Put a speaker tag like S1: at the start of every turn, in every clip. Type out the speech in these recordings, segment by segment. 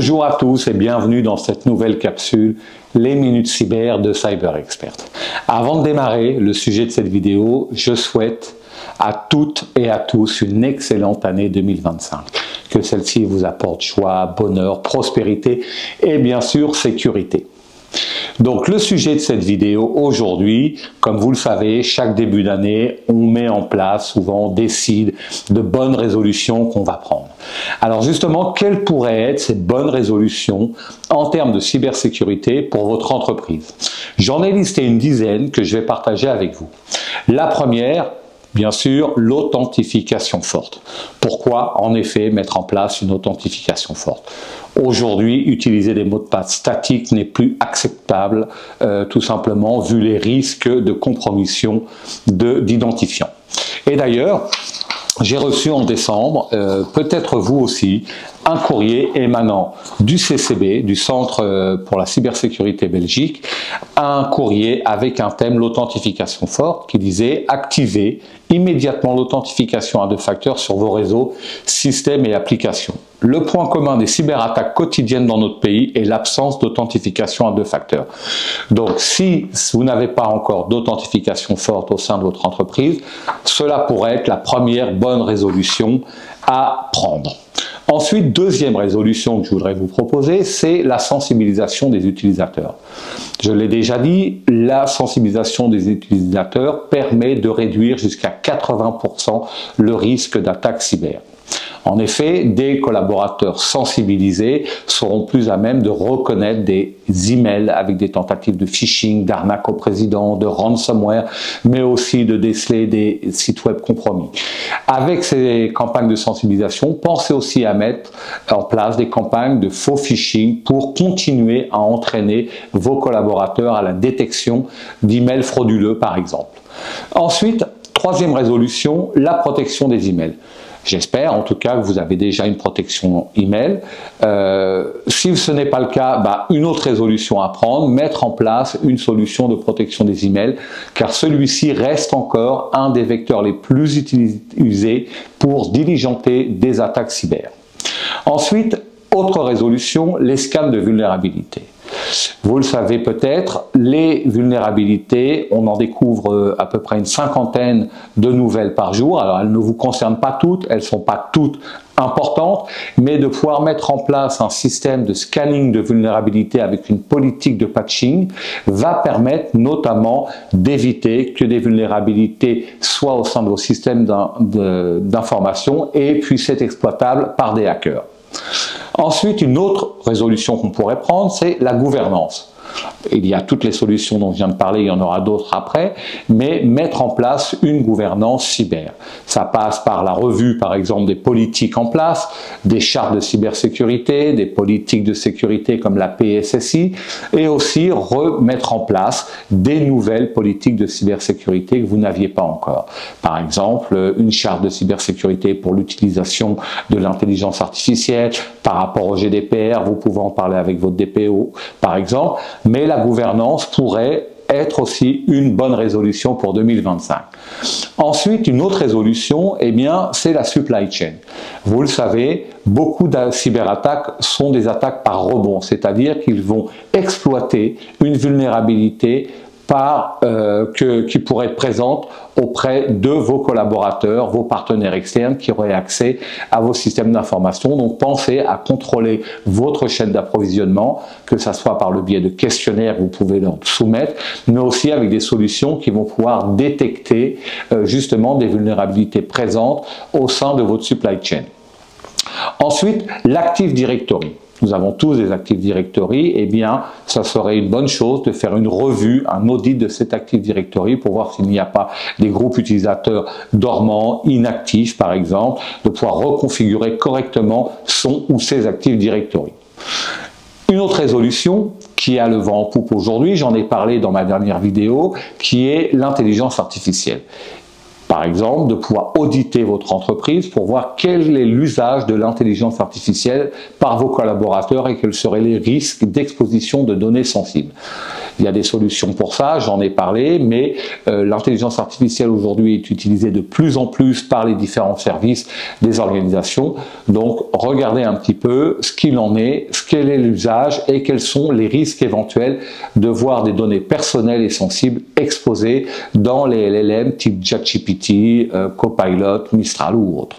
S1: Bonjour à tous et bienvenue dans cette nouvelle capsule, les minutes cyber de Cyber Expert. Avant de démarrer le sujet de cette vidéo, je souhaite à toutes et à tous une excellente année 2025. Que celle-ci vous apporte joie, bonheur, prospérité et bien sûr sécurité. Donc le sujet de cette vidéo aujourd'hui, comme vous le savez, chaque début d'année, on met en place, souvent on décide de bonnes résolutions qu'on va prendre. Alors justement, quelles pourraient être ces bonnes résolutions en termes de cybersécurité pour votre entreprise? J'en ai listé une dizaine que je vais partager avec vous. La première, bien sûr, l'authentification forte. Pourquoi, en effet, mettre en place une authentification forte? Aujourd'hui, utiliser des mots de passe statiques n'est plus acceptable, tout simplement, vu les risques de compromission d'identifiants. Et d'ailleurs, j'ai reçu en décembre, peut-être vous aussi, un courrier émanant du CCB, du Centre pour la cybersécurité Belgique, un courrier avec un thème l'authentification forte qui disait « Activez immédiatement l'authentification à deux facteurs sur vos réseaux, systèmes et applications ». Le point commun des cyberattaques quotidiennes dans notre pays est l'absence d'authentification à deux facteurs. Donc, si vous n'avez pas encore d'authentification forte au sein de votre entreprise, cela pourrait être la première bonne résolution à prendre. Ensuite, deuxième résolution que je voudrais vous proposer, c'est la sensibilisation des utilisateurs. Je l'ai déjà dit, la sensibilisation des utilisateurs permet de réduire jusqu'à 80% le risque d'attaque cyber. En effet, des collaborateurs sensibilisés seront plus à même de reconnaître des emails avec des tentatives de phishing, d'arnaque au président, de ransomware, mais aussi de déceler des sites web compromis. Avec ces campagnes de sensibilisation, pensez aussi à mettre en place des campagnes de faux phishing pour continuer à entraîner vos collaborateurs à la détection d'emails frauduleux, par exemple. Ensuite, troisième résolution, la protection des emails. J'espère en tout cas que vous avez déjà une protection email. Si ce n'est pas le cas, une autre résolution à prendre, mettre en place une solution de protection des emails, car celui-ci reste encore un des vecteurs les plus utilisés pour diligenter des attaques cyber. Ensuite, autre résolution, les scans de vulnérabilité. Vous le savez peut-être, les vulnérabilités, on en découvre à peu près une cinquantaine de nouvelles par jour. Alors elles ne vous concernent pas toutes, elles ne sont pas toutes importantes, mais de pouvoir mettre en place un système de scanning de vulnérabilité avec une politique de patching va permettre notamment d'éviter que des vulnérabilités soient au sein de vos systèmes d'information et puissent être exploitables par des hackers. Ensuite, une autre résolution qu'on pourrait prendre, c'est la gouvernance. Il y a toutes les solutions dont je viens de parler, il y en aura d'autres après, mais mettre en place une gouvernance cyber. Ça passe par la revue, par exemple, des politiques en place, des chartes de cybersécurité, des politiques de sécurité comme la PSSI, et aussi remettre en place des nouvelles politiques de cybersécurité que vous n'aviez pas encore. Par exemple, une charte de cybersécurité pour l'utilisation de l'intelligence artificielle, par rapport au GDPR, vous pouvez en parler avec votre DPO, par exemple, mais la gouvernance pourrait être aussi une bonne résolution pour 2025. Ensuite, une autre résolution, c'est la supply chain. Vous le savez, beaucoup de cyberattaques sont des attaques par rebond, c'est-à-dire qu'ils vont exploiter une vulnérabilité qui pourrait être présente auprès de vos collaborateurs, vos partenaires externes qui auraient accès à vos systèmes d'information. Donc pensez à contrôler votre chaîne d'approvisionnement, que ce soit par le biais de questionnaires que vous pouvez leur soumettre, mais aussi avec des solutions qui vont pouvoir détecter justement des vulnérabilités présentes au sein de votre supply chain. Ensuite, l'Active Directory. Nous avons tous des Active Directory, ça serait une bonne chose de faire une revue, un audit de cet Active Directory pour voir s'il n'y a pas des groupes utilisateurs dormants, inactifs par exemple, de pouvoir reconfigurer correctement son ou ses Active Directory. Une autre résolution qui a le vent en poupe aujourd'hui, j'en ai parlé dans ma dernière vidéo, qui est l'intelligence artificielle. Par exemple, de pouvoir auditer votre entreprise pour voir quel est l'usage de l'intelligence artificielle par vos collaborateurs et quels seraient les risques d'exposition de données sensibles. Il y a des solutions pour ça, j'en ai parlé, mais l'intelligence artificielle aujourd'hui est utilisée de plus en plus par les différents services des organisations. Donc, regardez un petit peu ce qu'il en est, quel est l'usage et quels sont les risques éventuels de voir des données personnelles et sensibles exposées dans les LLM type ChatGPT, Copilot, Mistral ou autres.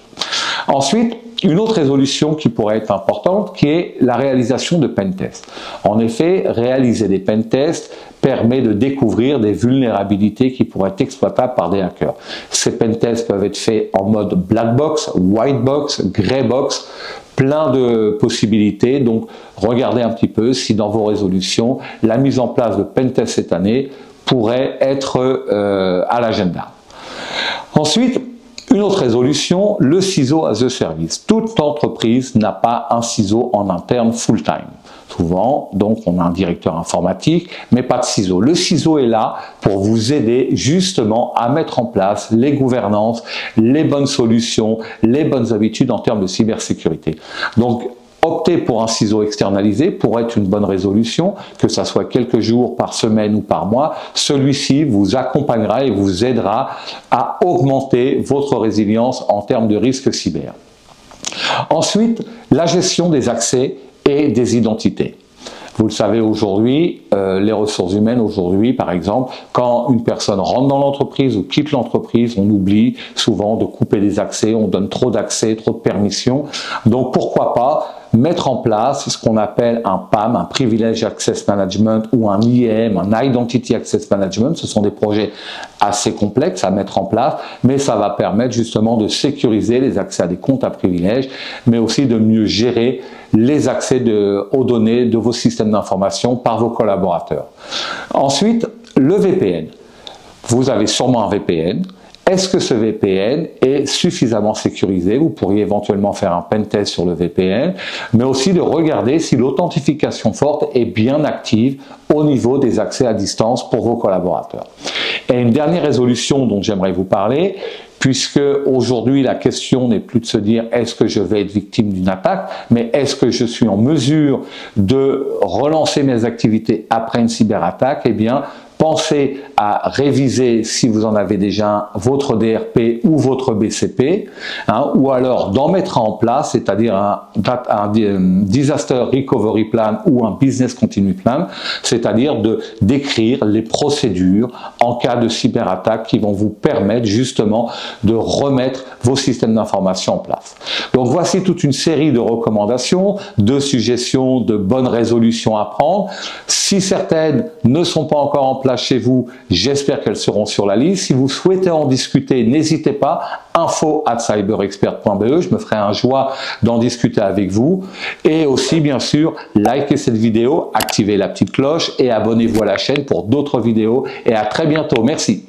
S1: Ensuite, une autre résolution qui pourrait être importante, qui est la réalisation de pentests. En effet, réaliser des pentests permet de découvrir des vulnérabilités qui pourraient être exploitables par des hackers. Ces pentests peuvent être faits en mode black box, white box, grey box, plein de possibilités. Donc, regardez un petit peu si dans vos résolutions, la mise en place de pentests cette année pourrait être à l'agenda. Ensuite, une autre résolution, le CISO as a service. Toute entreprise n'a pas un CISO en interne full-time. Souvent, donc, on a un directeur informatique, mais pas de CISO. Le CISO est là pour vous aider justement à mettre en place les gouvernances, les bonnes solutions, les bonnes habitudes en termes de cybersécurité. Donc, opter pour un CISO externalisé pourrait être une bonne résolution, que ça soit quelques jours par semaine ou par mois. Celui-ci vous accompagnera et vous aidera à augmenter votre résilience en termes de risque cyber. Ensuite, la gestion des accès et des identités. Vous le savez aujourd'hui, les ressources humaines aujourd'hui, par exemple, quand une personne rentre dans l'entreprise ou quitte l'entreprise, on oublie souvent de couper des accès, on donne trop d'accès, trop de permissions. Donc pourquoi pas mettre en place ce qu'on appelle un PAM, un Privilege Access Management, ou un IAM, un Identity Access Management. Ce sont des projets assez complexes à mettre en place, mais ça va permettre justement de sécuriser les accès à des comptes à privilèges, mais aussi de mieux gérer les accès aux données de vos systèmes d'information par vos collaborateurs. Ensuite, le VPN. Vous avez sûrement un VPN. Est-ce que ce VPN est suffisamment sécurisé? Vous pourriez éventuellement faire un pentest sur le VPN, mais aussi de regarder si l'authentification forte est bien active au niveau des accès à distance pour vos collaborateurs. Et une dernière résolution dont j'aimerais vous parler, puisque aujourd'hui la question n'est plus de se dire est-ce que je vais être victime d'une attaque, mais est-ce que je suis en mesure de relancer mes activités après une cyberattaque? Eh bien, pensez à réviser, si vous en avez déjà, votre DRP ou votre BCP, ou alors d'en mettre en place, c'est-à-dire un Disaster Recovery Plan ou un Business Continuity Plan, c'est-à-dire de décrire les procédures en cas de cyberattaque qui vont vous permettre justement de remettre vos systèmes d'information en place. Donc voici toute une série de recommandations, de suggestions, de bonnes résolutions à prendre. Si certaines ne sont pas encore en place chez vous, j'espère qu'elles seront sur la liste. Si vous souhaitez en discuter, n'hésitez pas, info@cyberexpert.be, je me ferai un joie d'en discuter avec vous. Et aussi, bien sûr, likez cette vidéo, activez la petite cloche et abonnez-vous à la chaîne pour d'autres vidéos. Et à très bientôt. Merci.